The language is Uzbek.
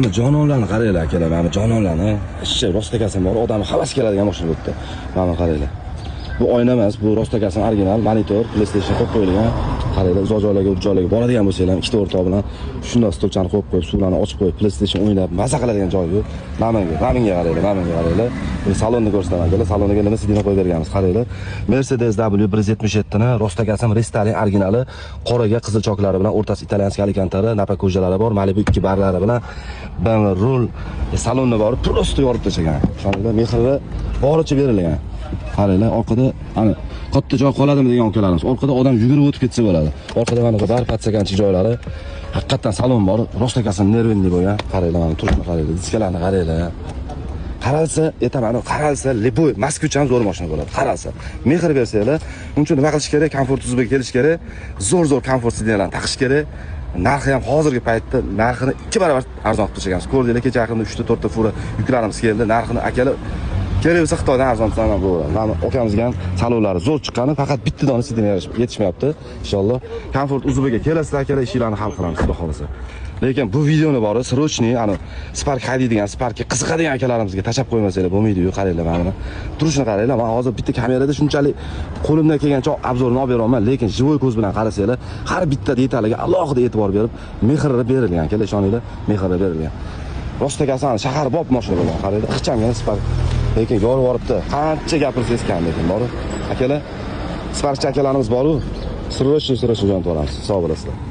mana bu jononlarni qaranglar akalar, mana bu jononlarni. Ishi rostakasi bor, odamni havas keladigan mashina bo'pti. Mana qaranglar. Bu oyna emas, bu rostakasi original monitor, PlayStation qo'yib qo'yilgan. Qaranglar, uzoq joylarga boradigan bo'lsanglar, ikkita o'rtoq bilan shunday stolchani qo'yib qo'yib, suvlarni ochib qo'yib, PlayStation o'ynab maza qiladigan joy bu. Menga qaranglar. Bu salonni ko'rsataman akalar. Saloniga nima sidina qo'yib berganmiz, qaranglar. Mercedes W177 ni rostakasi restoran originali, qoraga qizil choklari bilan o'rtasi italyanskiy alikantari, napa ko'jalari bor, Malibu 2 barlari bilan BMW rul salonni bor, prosto yorib tashlagan. Qaranglar, mehri boricha berilgan. Qaranglar, orqada ana katta joy qoladimi degan ukalarimiz. Orqada odam yugurib o'tib ketsa bo'ladi. Orqada mana bu barpatsaganchi joylari, haqiqatan salon bor, rostakasi nervenli bo'lgan. Qaranglar, mana turishni qaranglar, diskalarni qaranglar. Qaralsa, qaralsa, liboy, Moskvich ham zo'r mashina bo'ladi. Qaralsa, mehr bersanglar, uning uchun nima qilish kerak? Komfort tuzbiga kelish kerak. Zo'r komfort sidinalarni taqish kerak. Narxi ham hozirgi paytda narxini 2 barobar arzon qilib tashlaganmiz. Ko'rdinglar, kecha yaqinda 3 ta 4 ta fura yuklarimiz keldi. Narxini akalar kerak bo'lsa Xitoydan arzon qilsam ham bo'ladi. Mana akamizga ham salonlari zo'r chiqqani, faqat bitta dona sidina yetishmayapti. Inshaalloh komfort uzubiga kelasizlar akalar, ishlarni hal qilamiz, xudo xolasa. Lekin bu videoni bori srochniy, ana Spark haydaydigan, Sparkga qiziqadigan akalarimizga tashab qo'ymasanglar bo'lmaydi-yu, qaranglar mana. Turishni qaranglar. Men hozir bitta kamerada shunchalik qo'limdan kelgancha obzorini olib beraman, lekin jivoy ko'z bilan qarasanglar, har bitta detaliga alohida e'tibor berib, mehrni berilgan, akalar, ishoninglar, mehrni berilgan. Rostakasi shahar bob mashina bo'lgan, qaranglar, ixchamgina Spark. Lekin yorib yoribdi. Qancha gapirsangiz kam lekin bor. Akalar, Sparkchi akalarimiz bor-ku. Srochniy jon toramiz. Sog' bo'lasizlar.